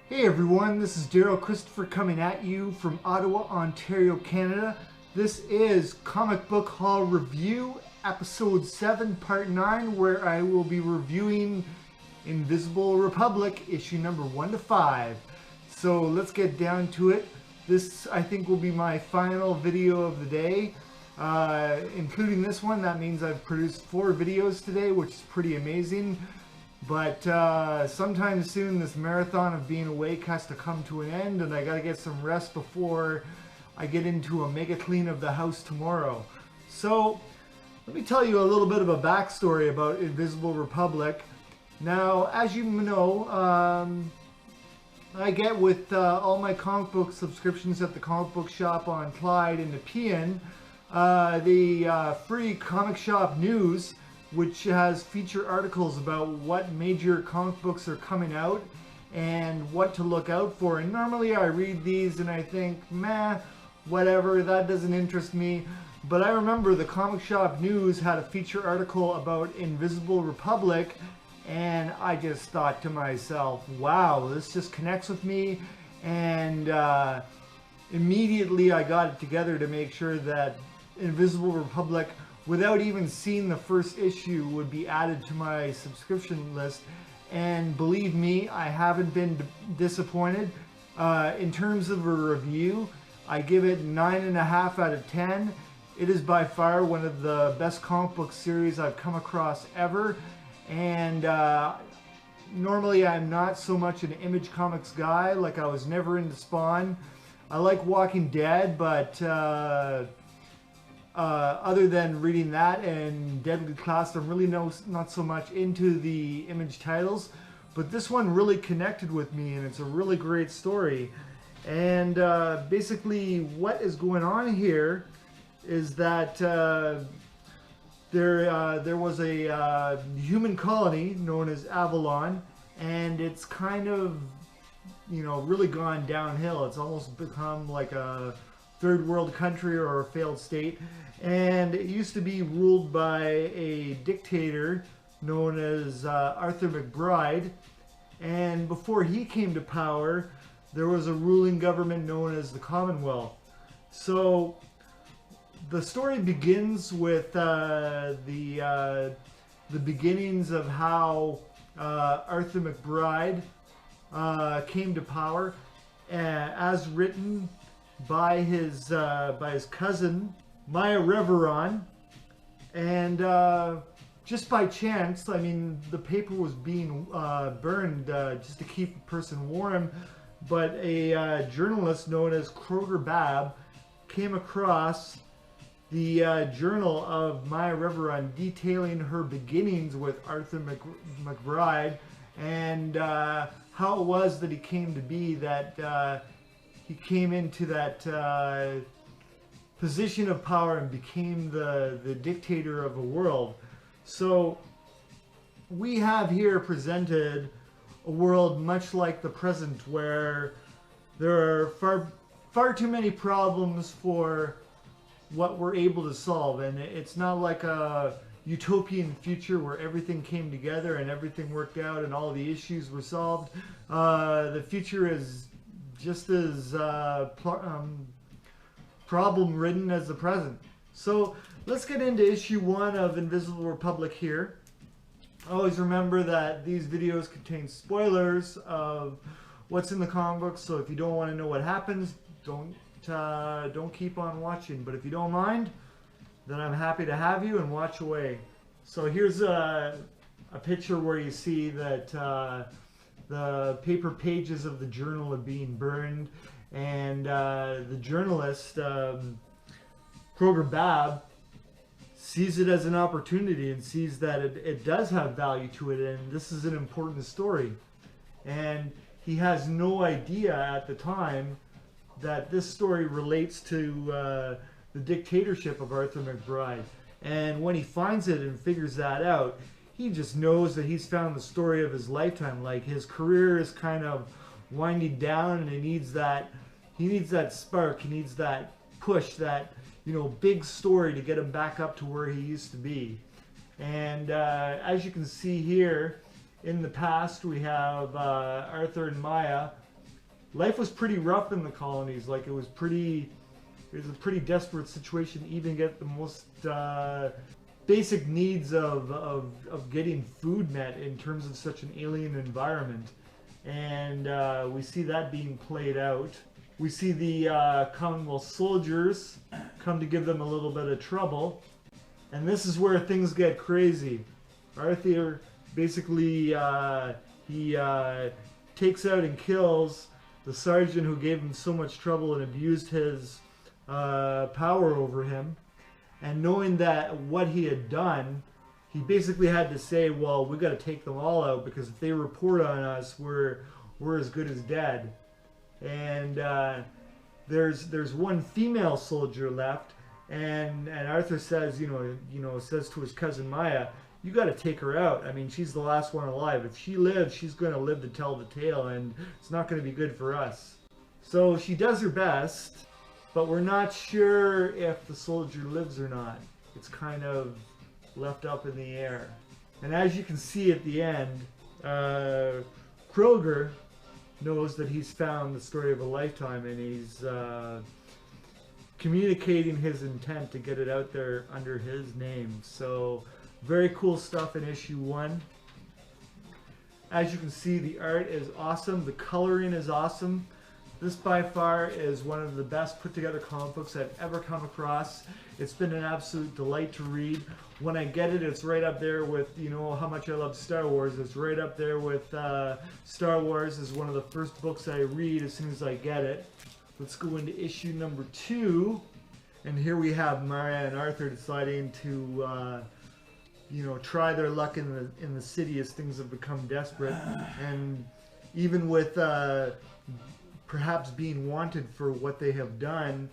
Hey everyone, this is Daryl Christopher coming at you from Ottawa, Ontario, Canada. This is Comic Book Haul Review, Episode 7, Part 9, where I will be reviewing Invisible Republic, issue number 1 to 5. So let's get down to it. This, I think, will be my final video of the day, including this one. That means I've produced 4 videos today, which is pretty amazing. But sometime soon this marathon of being awake has to come to an end, and I gotta get some rest before I get into a mega clean of the house tomorrow. So let me tell you a little bit of a backstory about Invisible Republic. Now, as you know, I get with all my comic book subscriptions at the comic book shop on Clyde and Nepean, the free comic shop news, which has feature articles about what major comic books are coming out and what to look out for. And normally I read these and I think, meh, whatever, that doesn't interest me. But I remember the comic shop news had a feature article about Invisible Republic, and I just thought to myself, wow, this just connects with me. And immediately I got it together to make sure that Invisible Republic, without even seeing the first issue, would be added to my subscription list. And believe me, I haven't been disappointed. In terms of a review, I give it 9.5 out of 10. It is by far one of the best comic book series I've come across ever. And normally I'm not so much an Image Comics guy. Like, I was never into Spawn. I like Walking Dead, but other than reading that and Deadly Class, I'm really not so much into the Image titles. But this one really connected with me, and it's a really great story. And basically what is going on here is that there was a human colony known as Avalon, and it's kind of, you know, really gone downhill. It's almost become like a third world country or a failed state. And it used to be ruled by a dictator known as Arthur McBride. And before he came to power, there was a ruling government known as the Commonwealth. So the story begins with the beginnings of how Arthur McBride came to power, as written by his cousin Maya Reveron. And just by chance, I mean, the paper was being burned just to keep a person warm, but a journalist known as Kroger Bab came across the journal of Maya Reveron detailing her beginnings with Arthur McBride, and how it was that he came to be, that he came into that position of power and became the dictator of a world. So we have here presented a world much like the present, where there are far too many problems for what we're able to solve. And it's not like a utopian future where everything came together and everything worked out and all the issues were solved. The future is just as problem-ridden as the present. So let's get into issue 1 of Invisible Republic here. Always remember that these videos contain spoilers of what's in the comic book, so if you don't want to know what happens, don't keep on watching. But if you don't mind, then I'm happy to have you, and watch away. So here's a picture where you see that the paper pages of the journal are being burned, and the journalist, Kroger Bab, sees it as an opportunity and sees that it does have value to it, and this is an important story. And he has no idea at the time that this story relates to the dictatorship of Arthur McBride. And when he finds it and figures that out, he just knows that he's found the story of his lifetime. Like, his career is kind of winding down, and he needs that spark, he needs that push, that, you know, big story to get him back up to where he used to be. And as you can see here, in the past we have Arthur and Maya. Life was pretty rough in the colonies. Like it was a pretty desperate situation, even get the most basic needs of getting food met in terms of such an alien environment. And we see that being played out. We see the Commonwealth soldiers come to give them a little bit of trouble. And this is where things get crazy. Arthur basically he takes out and kills the sergeant who gave him so much trouble and abused his power over him. And knowing that what he had done, he basically had to say, well, we got to take them all out, because if they report on us, we're as good as dead. And there's one female soldier left, and Arthur says, says to his cousin Maya, you got to take her out. I mean, she's the last one alive. If she lives, she's going to live to tell the tale, and it's not going to be good for us. So she does her best, but we're not sure if the soldier lives or not. It's kind of left up in the air. And as you can see at the end, Kroger knows that he's found the story of a lifetime, and he's communicating his intent to get it out there under his name. So very cool stuff in issue 1. As you can see, the art is awesome. The coloring is awesome. This by far is one of the best put together comic books I've ever come across. It's been an absolute delight to read. When I get it, it's right up there with, how much I love Star Wars. It's right up there with Star Wars is one of the first books I read as soon as I get it. Let's go into issue number 2. And here we have Maya and Arthur deciding to try their luck in the city as things have become desperate. And even with perhaps being wanted for what they have done,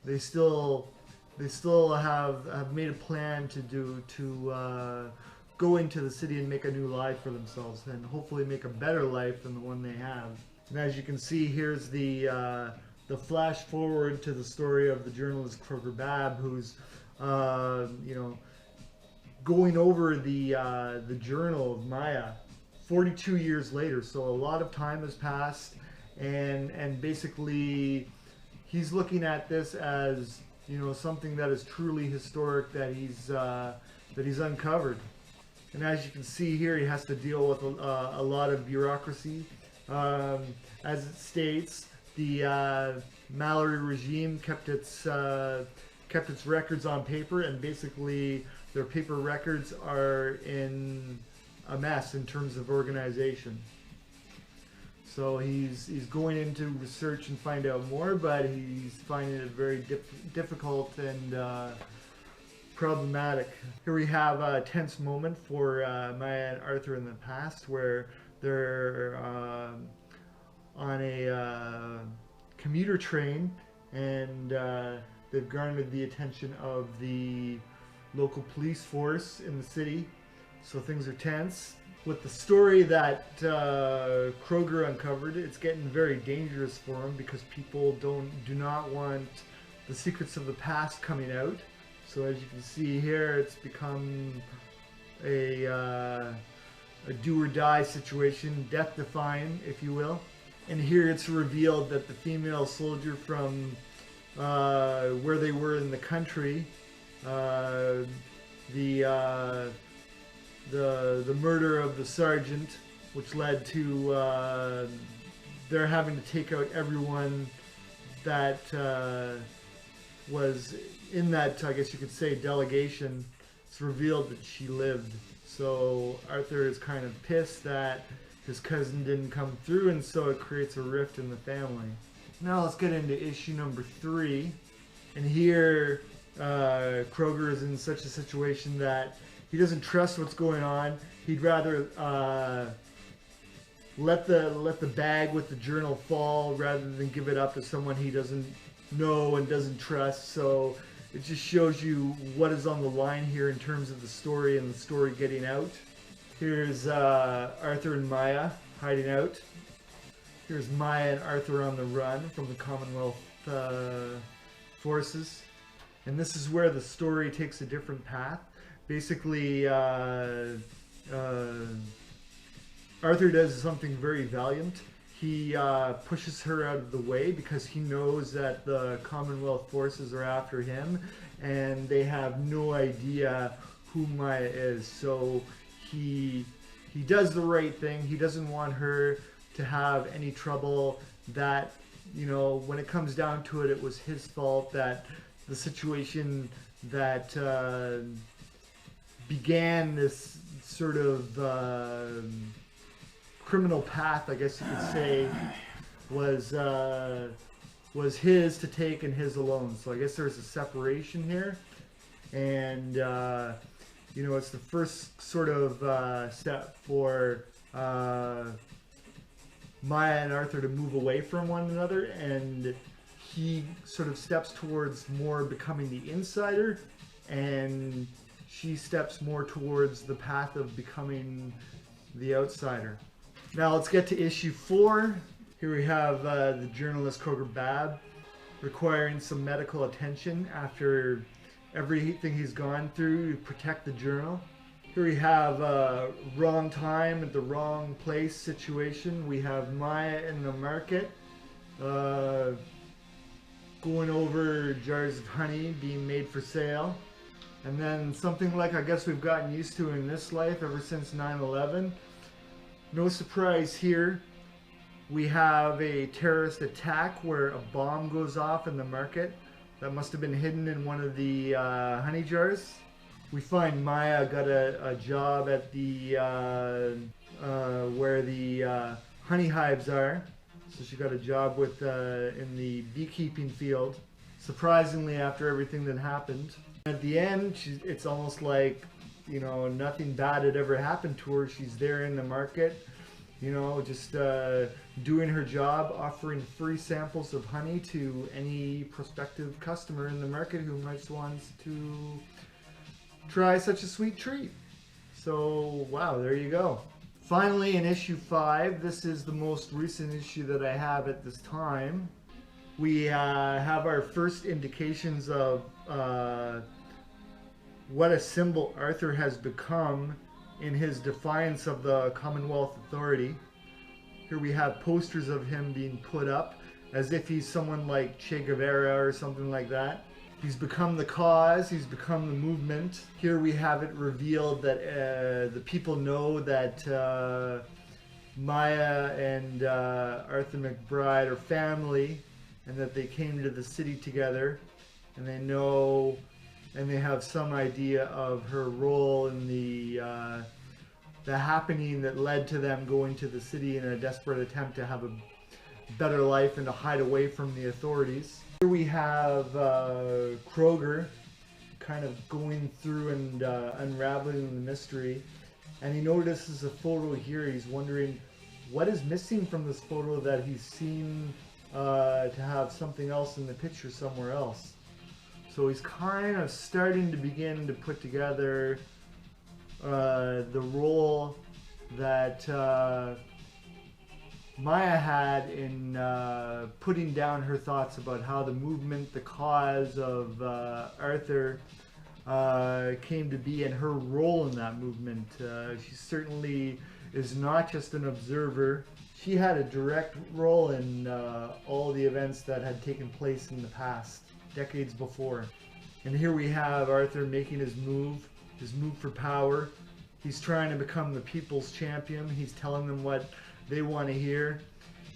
they still have made a plan to go into the city and make a new life for themselves, and hopefully make a better life than the one they have. And as you can see, here's the flash forward to the story of the journalist Kroger Babb, who's going over the journal of Maya 42 years later. So a lot of time has passed. And basically he's looking at this as something that is truly historic that he's uncovered. And as you can see here, he has to deal with a lot of bureaucracy. As it states, the Mallory regime kept its records on paper, and basically their paper records are in a mess in terms of organization. So he's going into research and find out more, but he's finding it very difficult and problematic. Here we have a tense moment for Maya and Arthur in the past, where they're on a commuter train, and they've garnered the attention of the local police force in the city. So things are tense. With the story that Kroger uncovered, it's getting very dangerous for him, because people do not want the secrets of the past coming out. So as you can see here, it's become a do or die situation, death defying, if you will. And here it's revealed that the female soldier from where they were in the country, the murder of the sergeant, which led to their having to take out everyone that was in that, I guess you could say, delegation. It's revealed that she lived. So Arthur is kind of pissed that his cousin didn't come through, and so it creates a rift in the family. Now let's get into issue number 3. And here Kroger is in such a situation that he doesn't trust what's going on. He'd rather let the bag with the journal fall rather than give it up to someone he doesn't know and doesn't trust. So it just shows you what is on the line here in terms of the story and the story getting out. Here's Arthur and Maya hiding out. Here's Maya and Arthur on the run from the Commonwealth forces. And this is where the story takes a different path. Basically, Arthur does something very valiant. He pushes her out of the way because he knows that the Commonwealth forces are after him, and they have no idea who Maya is. So he does the right thing. He doesn't want her to have any trouble. That, you know, when it comes down to it, it was his fault that the situation that began this sort of criminal path, I guess you could say, was his to take and his alone. So I guess there's a separation here, and you know, it's the first sort of step for Maya and Arthur to move away from one another, and he sort of steps towards more becoming the insider, and she steps more towards the path of becoming the outsider. Now let's get to issue 4. Here we have the journalist Kroger Bab requiring some medical attention after everything he's gone through to protect the journal. Here we have wrong time at the wrong place situation. We have Maya in the market going over jars of honey being made for sale. And then something like I guess we've gotten used to in this life ever since 9/11. No surprise here. We have a terrorist attack where a bomb goes off in the market that must have been hidden in one of the honey jars. We find Maya got a job at the where the honey hives are. So she got a job with in the beekeeping field. Surprisingly, after everything that happened, at the end, it's almost like, you know, nothing bad had ever happened to her. She's there in the market, you know, just doing her job, offering free samples of honey to any prospective customer in the market who might want to try such a sweet treat. So, wow, there you go. Finally, in issue 5, this is the most recent issue that I have at this time. We have our first indications of what a symbol Arthur has become in his defiance of the Commonwealth Authority. Here we have posters of him being put up as if he's someone like Che Guevara or something like that. He's become the cause, he's become the movement. Here we have it revealed that the people know that Maya and Arthur McBride are family, and that they came to the city together, and they know and they have some idea of her role in the happening that led to them going to the city in a desperate attempt to have a better life and to hide away from the authorities. Here we have Kroger kind of going through and unraveling the mystery, and he notices a photo here. He's wondering what is missing from this photo that he's seen to have something else in the picture somewhere else. So he's kind of starting to begin to put together the role that Maya had in putting down her thoughts about how the movement, the cause of Arthur came to be, and her role in that movement. She certainly is not just an observer. She had a direct role in all the events that had taken place in the past, decades before. And here we have Arthur making his move for power. He's trying to become the people's champion. He's telling them what they want to hear.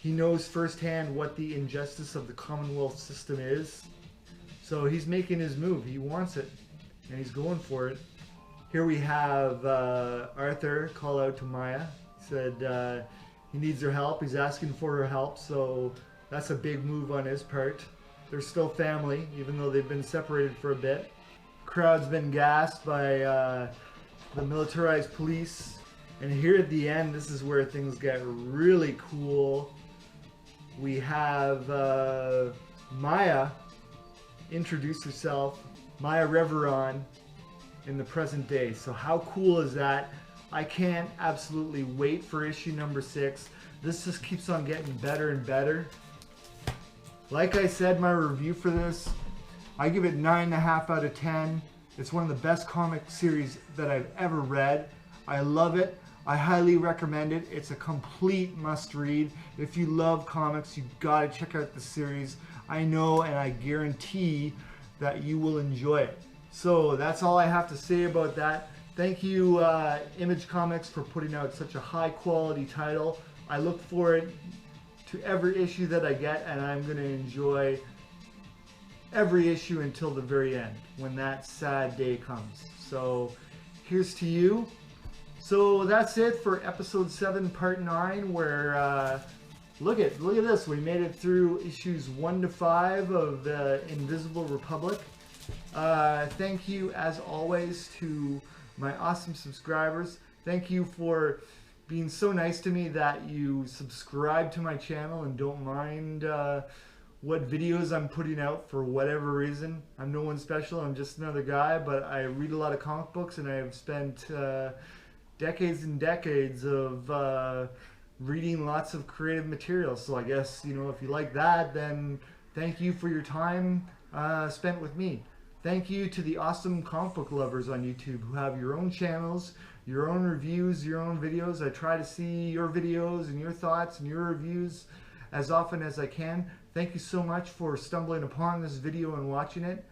He knows firsthand what the injustice of the Commonwealth system is. So he's making his move. He wants it, and he's going for it. Here we have Arthur call out to Maya. He said he needs her help. He's asking for her help, so that's a big move on his part. They're still family, even though they've been separated for a bit. Crowd's been gassed by the militarized police. And here at the end, this is where things get really cool. We have Maya introduce herself, Maya Reveron, in the present day. So how cool is that? I can't absolutely wait for issue number 6. This just keeps on getting better and better. Like I said, my review for this, I give it 9.5 out of 10. It's one of the best comic series that I've ever read. I love it. I highly recommend it. It's a complete must-read. If you love comics, you gotta check out the series. I know and I guarantee that you will enjoy it. So that's all I have to say about that. Thank you, Image Comics, for putting out such a high-quality title. I look forward to every issue that I get, and I'm gonna enjoy every issue until the very end, when that sad day comes. So here's to you. So that's it for episode 7, part 9, where look at this. We made it through issues 1 to 5 of the Invisible Republic. Thank you, as always, to my awesome subscribers. Thank you for being so nice to me that you subscribe to my channel and don't mind what videos I'm putting out for whatever reason. I'm no one special. I'm just another guy, but I read a lot of comic books, and I have spent decades and decades of reading lots of creative material. So I guess, you know, if you like that, then thank you for your time spent with me. Thank you to the awesome comic book lovers on YouTube who have your own channels, your own reviews, your own videos. I try to see your videos and your thoughts and your reviews as often as I can. Thank you so much for stumbling upon this video and watching it.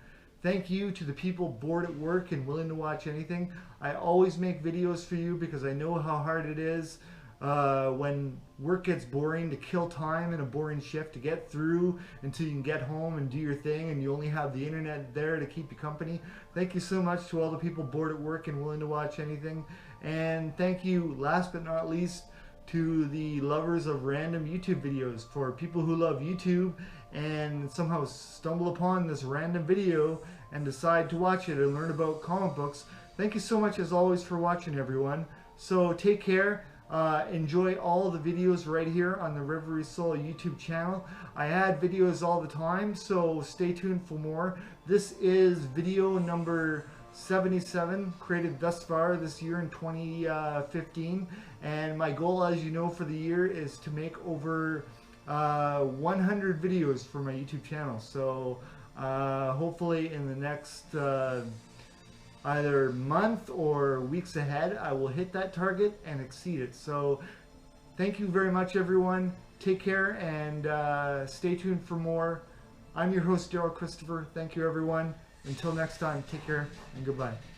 Thank you to the people bored at work and willing to watch anything. I always make videos for you because I know how hard it is when work gets boring, to kill time in a boring shift, to get through until you can get home and do your thing, and you only have the internet there to keep you company. Thank you so much to all the people bored at work and willing to watch anything. And thank you, last but not least, to the lovers of random YouTube videos. For people who love YouTube and somehow stumble upon this random video and decide to watch it and learn about comic books, thank you so much, as always, for watching, everyone. So take care. Enjoy all the videos right here on the Reverie Soul YouTube channel. I add videos all the time, so stay tuned for more. This is video number 77 created thus far this year in 2015, and my goal, as you know, for the year is to make over 100 videos for my YouTube channel. So hopefully in the next either month or weeks ahead, I will hit that target and exceed it. So thank you very much, everyone. Take care and stay tuned for more. I'm your host, Daryl Christopher. Thank you, everyone. Until next time, take care and goodbye.